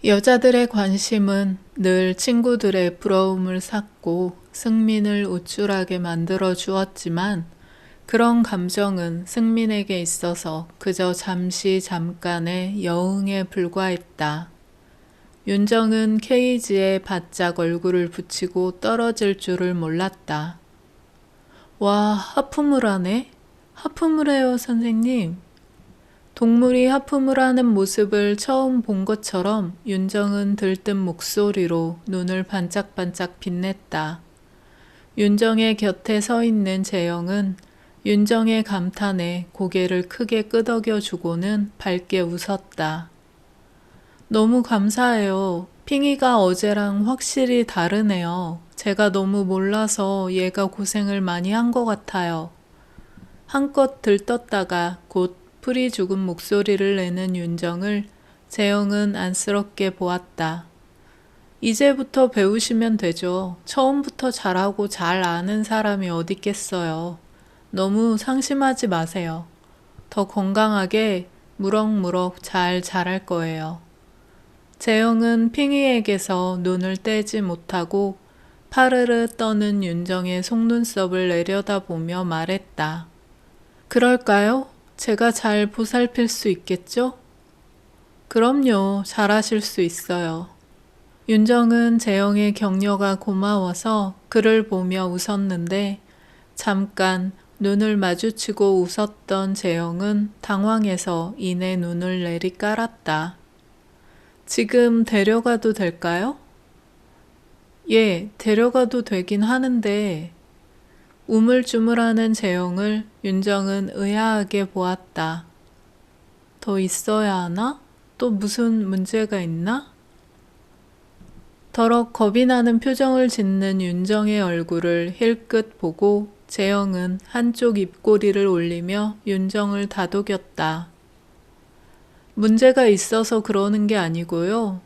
여자들의 관심은 늘 친구들의 부러움을 샀고 승민을 우쭐하게 만들어 주었지만 그런 감정은 승민에게 있어서 그저 잠시 잠깐의 여흥에 불과했다. 윤정은 케이지에 바짝 얼굴을 붙이고 떨어질 줄을 몰랐다. 와, 하품을 하네? 하품을 해요, 선생님. 동물이 하품을 하는 모습을 처음 본 것처럼 윤정은 들뜬 목소리로 눈을 반짝반짝 빛냈다. 윤정의 곁에 서 있는 재영은 윤정의 감탄에 고개를 크게 끄덕여 주고는 밝게 웃었다. 너무 감사해요. 핑이가 어제랑 확실히 다르네요. 제가 너무 몰라서 얘가 고생을 많이 한 것 같아요. 한껏 들떴다가 곧 풀이 죽은 목소리를 내는 윤정을 재영은 안쓰럽게 보았다. 이제부터 배우시면 되죠. 처음부터 잘하고 잘 아는 사람이 어딨겠어요. 너무 상심하지 마세요. 더 건강하게 무럭무럭 잘 자랄 거예요. 재영은 핑이에게서 눈을 떼지 못하고 파르르 떠는 윤정의 속눈썹을 내려다보며 말했다. 그럴까요? 제가 잘 보살필 수 있겠죠? 그럼요, 잘하실 수 있어요. 윤정은 재영의 격려가 고마워서 그를 보며 웃었는데 잠깐 눈을 마주치고 웃었던 재영은 당황해서 이내 눈을 내리깔았다. 지금 데려가도 될까요? 예, 데려가도 되긴 하는데 우물쭈물하는 재영을 윤정은 의아하게 보았다. 더 있어야 하나? 또 무슨 문제가 있나? 더럭 겁이 나는 표정을 짓는 윤정의 얼굴을 힐끗 보고 재영은 한쪽 입꼬리를 올리며 윤정을 다독였다. 문제가 있어서 그러는 게 아니고요.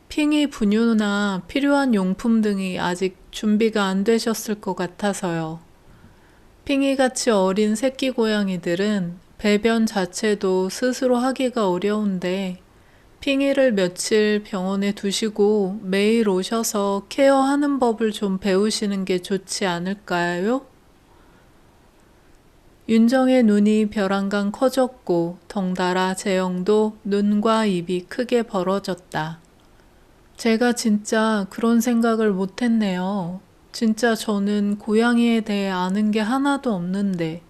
핑이 분유나 필요한 용품 등이 아직 준비가 안 되셨을 것 같아서요. 핑이같이 어린 새끼 고양이들은 배변 자체도 스스로 하기가 어려운데 핑이를 며칠 병원에 두시고 매일 오셔서 케어하는 법을 좀 배우시는 게 좋지 않을까요? 윤정의 눈이 벼랑간 커졌고 덩달아 재영도 눈과 입이 크게 벌어졌다. 제가 진짜 그런 생각을 못했네요. 진짜 저는 고양이에 대해 아는 게 하나도 없는데.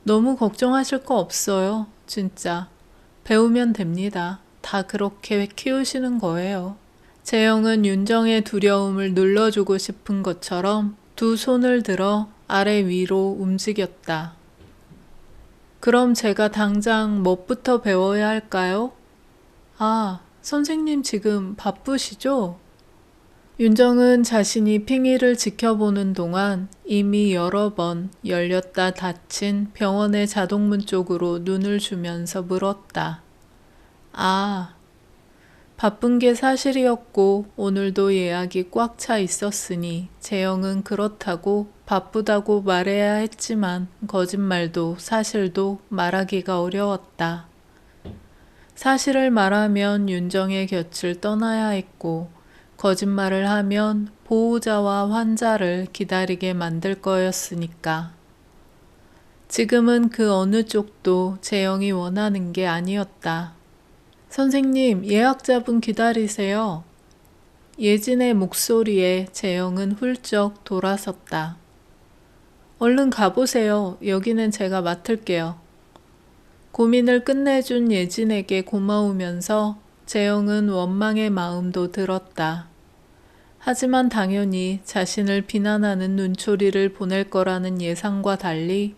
너무 걱정하실 거 없어요. 진짜. 배우면 됩니다. 다 그렇게 키우시는 거예요. 재영은 윤정의 두려움을 눌러주고 싶은 것처럼 두 손을 들어 아래 위로 움직였다. 그럼 제가 당장 뭐부터 배워야 할까요? 아, 선생님 지금 바쁘시죠? 윤정은 자신이 핑이를 지켜보는 동안 이미 여러 번 열렸다 닫힌 병원의 자동문 쪽으로 눈을 주면서 물었다. 아, 바쁜 게 사실이었고 오늘도 예약이 꽉 차 있었으니 재영은 그렇다고 바쁘다고 말해야 했지만 거짓말도 사실도 말하기가 어려웠다. 사실을 말하면 윤정의 곁을 떠나야 했고 거짓말을 하면 보호자와 환자를 기다리게 만들 거였으니까. 지금은 그 어느 쪽도 재영이 원하는 게 아니었다. 선생님, 예약자분 기다리세요. 예진의 목소리에 재영은 훌쩍 돌아섰다. 얼른 가보세요. 여기는 제가 맡을게요. 고민을 끝내준 예진에게 고마우면서 재영은 원망의 마음도 들었다. 하지만 당연히 자신을 비난하는 눈초리를 보낼 거라는 예상과 달리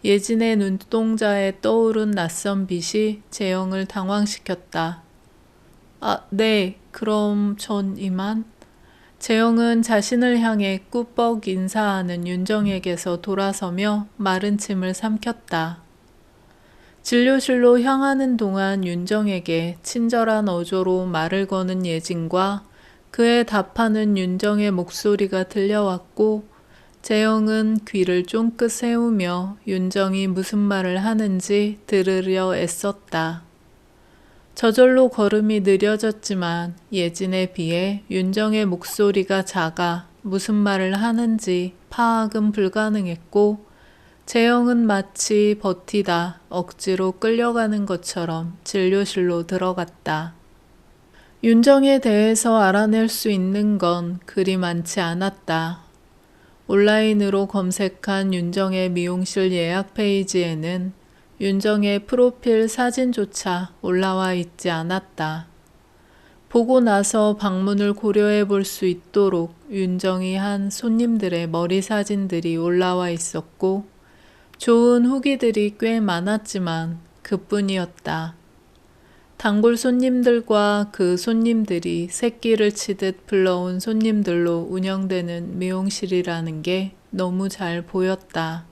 예진의 눈동자에 떠오른 낯선 빛이 재영을 당황시켰다. 아, 네, 그럼 전 이만. 재영은 자신을 향해 꾸벅 인사하는 윤정에게서 돌아서며 마른 침을 삼켰다. 진료실로 향하는 동안 윤정에게 친절한 어조로 말을 거는 예진과 그에 답하는 윤정의 목소리가 들려왔고 재영은 귀를 쫑긋 세우며 윤정이 무슨 말을 하는지 들으려 애썼다. 저절로 걸음이 느려졌지만 예진에 비해 윤정의 목소리가 작아 무슨 말을 하는지 파악은 불가능했고 재영은 마치 버티다 억지로 끌려가는 것처럼 진료실로 들어갔다. 윤정에 대해서 알아낼 수 있는 건 그리 많지 않았다. 온라인으로 검색한 윤정의 미용실 예약 페이지에는 윤정의 프로필 사진조차 올라와 있지 않았다. 보고 나서 방문을 고려해 볼 수 있도록 윤정이 한 손님들의 머리 사진들이 올라와 있었고 좋은 후기들이 꽤 많았지만 그뿐이었다. 단골 손님들과 그 손님들이 새끼를 치듯 불러온 손님들로 운영되는 미용실이라는 게 너무 잘 보였다.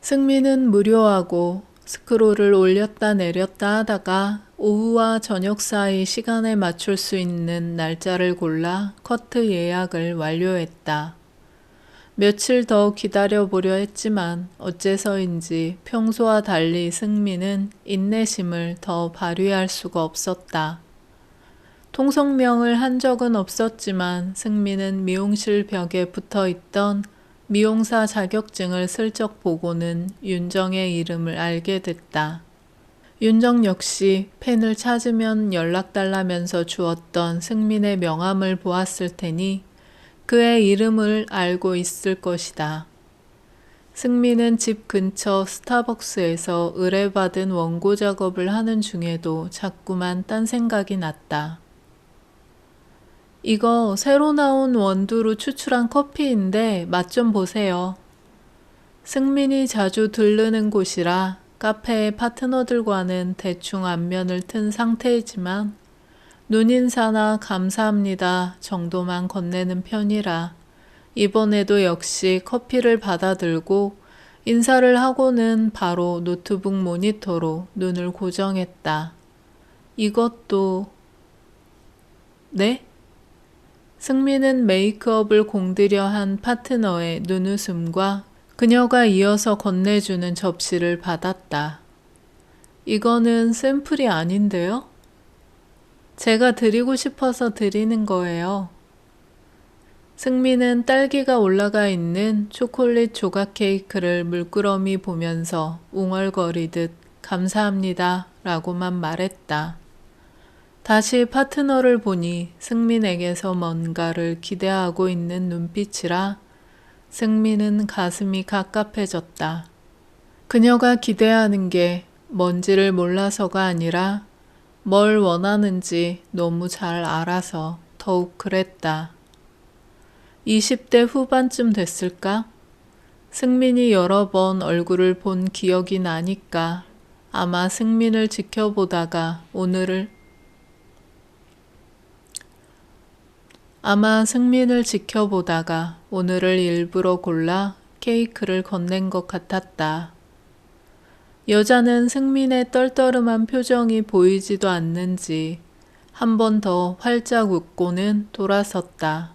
승민은 무료하고 스크롤을 올렸다 내렸다 하다가 오후와 저녁 사이 시간에 맞출 수 있는 날짜를 골라 커트 예약을 완료했다. 며칠 더 기다려보려 했지만 어째서인지 평소와 달리 승민은 인내심을 더 발휘할 수가 없었다. 통성명을 한 적은 없었지만 승민은 미용실 벽에 붙어있던 미용사 자격증을 슬쩍 보고는 윤정의 이름을 알게 됐다. 윤정 역시 펜을 찾으면 연락달라면서 주었던 승민의 명함을 보았을 테니 그의 이름을 알고 있을 것이다. 승민은 집 근처 스타벅스에서 의뢰받은 원고 작업을 하는 중에도 자꾸만 딴 생각이 났다. 이거 새로 나온 원두로 추출한 커피인데 맛 좀 보세요. 승민이 자주 들르는 곳이라 카페의 파트너들과는 대충 안면을 튼 상태이지만 눈인사나 감사합니다 정도만 건네는 편이라 이번에도 역시 커피를 받아들고 인사를 하고는 바로 노트북 모니터로 눈을 고정했다. 이것도... 네? 승민은 메이크업을 공들여 한 파트너의 눈웃음과 그녀가 이어서 건네주는 접시를 받았다. 이거는 샘플이 아닌데요? 제가 드리고 싶어서 드리는 거예요. 승민은 딸기가 올라가 있는 초콜릿 조각 케이크를 물끄러미 보면서 웅얼거리듯 감사합니다 라고만 말했다. 다시 파트너를 보니 승민에게서 뭔가를 기대하고 있는 눈빛이라 승민은 가슴이 갑갑해졌다. 그녀가 기대하는 게 뭔지를 몰라서가 아니라 뭘 원하는지 너무 잘 알아서 더욱 그랬다. 20대 후반쯤 됐을까? 승민이 여러 번 얼굴을 본 기억이 나니까 아마 승민을 지켜보다가 오늘을 일부러 골라 케이크를 건넨 것 같았다. 여자는 승민의 떨떠름한 표정이 보이지도 않는지 한 번 더 활짝 웃고는 돌아섰다.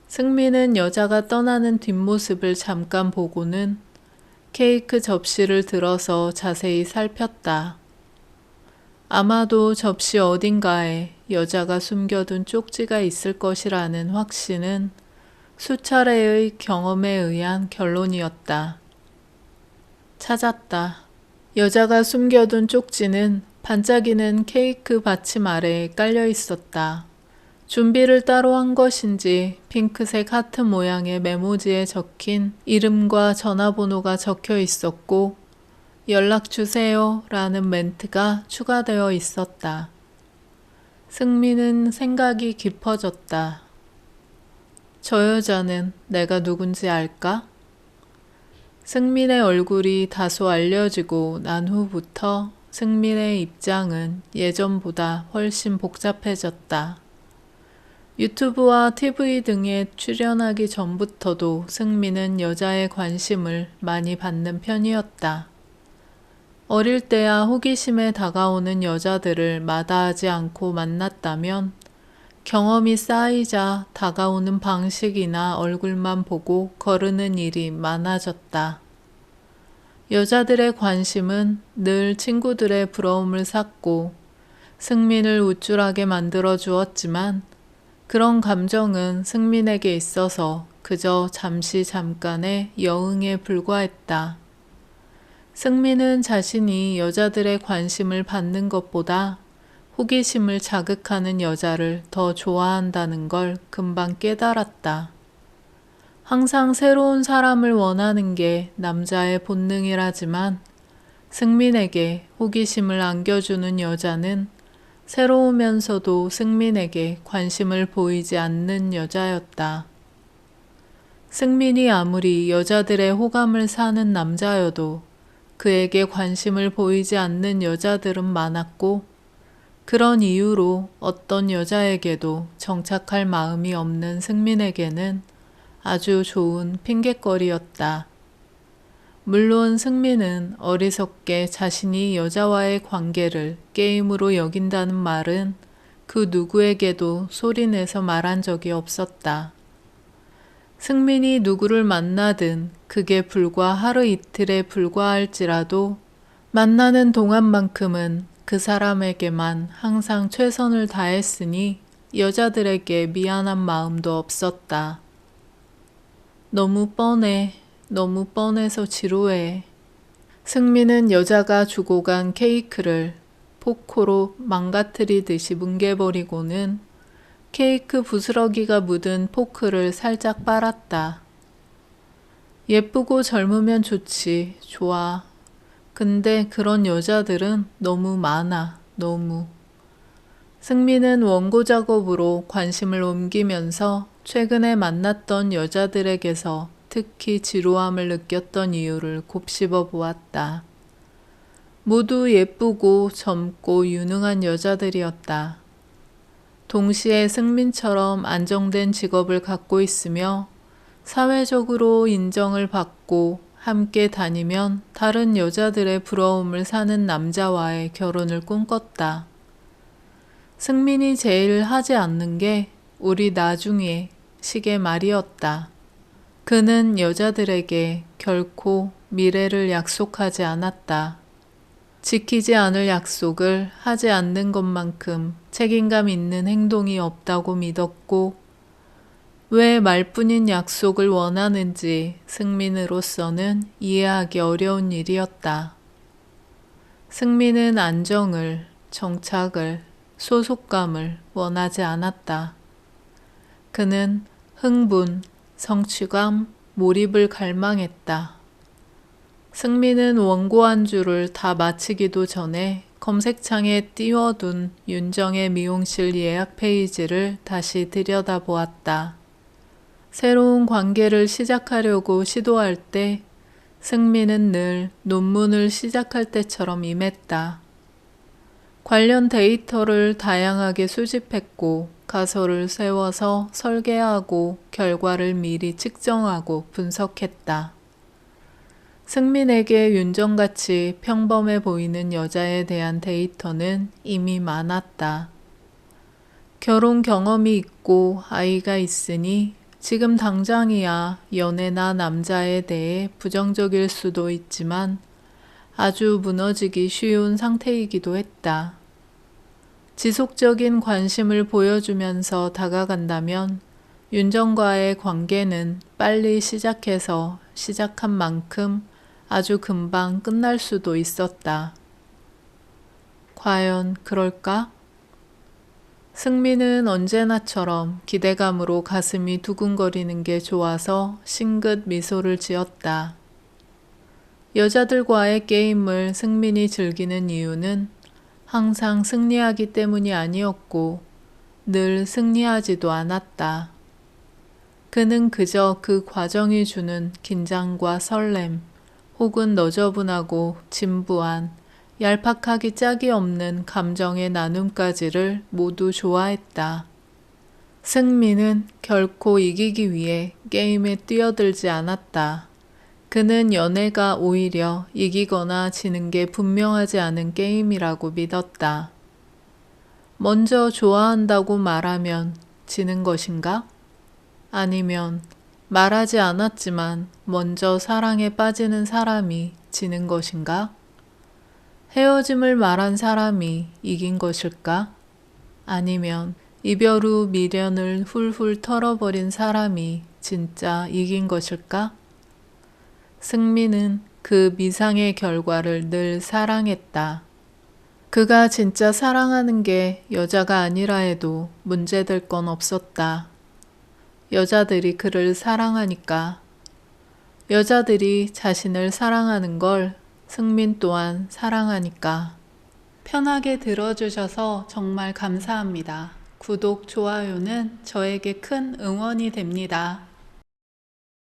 승민은 여자가 떠나는 뒷모습을 잠깐 보고는 케이크 접시를 들어서 자세히 살폈다. 아마도 접시 어딘가에 여자가 숨겨둔 쪽지가 있을 것이라는 확신은 수차례의 경험에 의한 결론이었다. 찾았다. 여자가 숨겨둔 쪽지는 반짝이는 케이크 받침 아래에 깔려 있었다. 준비를 따로 한 것인지 핑크색 하트 모양의 메모지에 적힌 이름과 전화번호가 적혀 있었고 연락주세요 라는 멘트가 추가되어 있었다. 승민은 생각이 깊어졌다. 저 여자는 내가 누군지 알까? 승민의 얼굴이 다소 알려지고 난 후부터 승민의 입장은 예전보다 훨씬 복잡해졌다. 유튜브와 TV 등에 출연하기 전부터도 승민은 여자의 관심을 많이 받는 편이었다. 어릴 때야 호기심에 다가오는 여자들을 마다하지 않고 만났다면 경험이 쌓이자 다가오는 방식이나 얼굴만 보고 거르는 일이 많아졌다. 여자들의 관심은 늘 친구들의 부러움을 샀고 승민을 우쭐하게 만들어 주었지만 그런 감정은 승민에게 있어서 그저 잠시 잠깐의 여응에 불과했다. 승민은 자신이 여자들의 관심을 받는 것보다 호기심을 자극하는 여자를 더 좋아한다는 걸 금방 깨달았다. 항상 새로운 사람을 원하는 게 남자의 본능이라지만 승민에게 호기심을 안겨주는 여자는 새로우면서도 승민에게 관심을 보이지 않는 여자였다. 승민이 아무리 여자들의 호감을 사는 남자여도 그에게 관심을 보이지 않는 여자들은 많았고 그런 이유로 어떤 여자에게도 정착할 마음이 없는 승민에게는 아주 좋은 핑곗거리였다. 물론 승민은 어리석게 자신이 여자와의 관계를 게임으로 여긴다는 말은 그 누구에게도 소리내서 말한 적이 없었다. 승민이 누구를 만나든 그게 불과 하루 이틀에 불과할지라도 만나는 동안만큼은 그 사람에게만 항상 최선을 다했으니 여자들에게 미안한 마음도 없었다. 너무 뻔해. 너무 뻔해서 지루해. 승민은 여자가 주고 간 케이크를 포크로 망가뜨리듯이 뭉개버리고는 케이크 부스러기가 묻은 포크를 살짝 빨았다. 예쁘고 젊으면 좋지. 좋아. 근데 그런 여자들은 너무 많아. 너무. 승민은 원고 작업으로 관심을 옮기면서 최근에 만났던 여자들에게서 특히 지루함을 느꼈던 이유를 곱씹어 보았다. 모두 예쁘고 젊고 유능한 여자들이었다. 동시에 승민처럼 안정된 직업을 갖고 있으며 사회적으로 인정을 받고 함께 다니면 다른 여자들의 부러움을 사는 남자와의 결혼을 꿈꿨다. 승민이 제일 하지 않는 게 우리 나중에 식의 말이었다. 그는 여자들에게 결코 미래를 약속하지 않았다. 지키지 않을 약속을 하지 않는 것만큼 책임감 있는 행동이 없다고 믿었고 왜 말뿐인 약속을 원하는지 승민으로서는 이해하기 어려운 일이었다. 승민은 안정을, 정착을, 소속감을 원하지 않았다. 그는 흥분, 성취감, 몰입을 갈망했다. 승민은 원고 한 주를 다 마치기도 전에 검색창에 띄워둔 윤정의 미용실 예약 페이지를 다시 들여다보았다. 새로운 관계를 시작하려고 시도할 때 승민은 늘 논문을 시작할 때처럼 임했다. 관련 데이터를 다양하게 수집했고 가설을 세워서 설계하고 결과를 미리 측정하고 분석했다. 승민에게 윤정같이 평범해 보이는 여자에 대한 데이터는 이미 많았다. 결혼 경험이 있고 아이가 있으니 지금 당장이야 연애나 남자에 대해 부정적일 수도 있지만 아주 무너지기 쉬운 상태이기도 했다. 지속적인 관심을 보여주면서 다가간다면 윤정과의 관계는 빨리 시작해서 시작한 만큼 아주 금방 끝날 수도 있었다. 과연 그럴까? 승민은 언제나처럼 기대감으로 가슴이 두근거리는 게 좋아서 싱긋 미소를 지었다. 여자들과의 게임을 승민이 즐기는 이유는 항상 승리하기 때문이 아니었고 늘 승리하지도 않았다. 그는 그저 그 과정이 주는 긴장과 설렘 혹은 너저분하고 진부한 얄팍하기 짝이 없는 감정의 나눔까지를 모두 좋아했다. 승민은 결코 이기기 위해 게임에 뛰어들지 않았다. 그는 연애가 오히려 이기거나 지는 게 분명하지 않은 게임이라고 믿었다. 먼저 좋아한다고 말하면 지는 것인가? 아니면 말하지 않았지만 먼저 사랑에 빠지는 사람이 지는 것인가? 헤어짐을 말한 사람이 이긴 것일까? 아니면 이별 후 미련을 훌훌 털어버린 사람이 진짜 이긴 것일까? 승민은 그 미상의 결과를 늘 사랑했다. 그가 진짜 사랑하는 게 여자가 아니라 해도 문제될 건 없었다. 여자들이 그를 사랑하니까. 여자들이 자신을 사랑하는 걸 승민 또한 사랑하니까. 편하게 들어주셔서 정말 감사합니다. 구독, 좋아요는 저에게 큰 응원이 됩니다.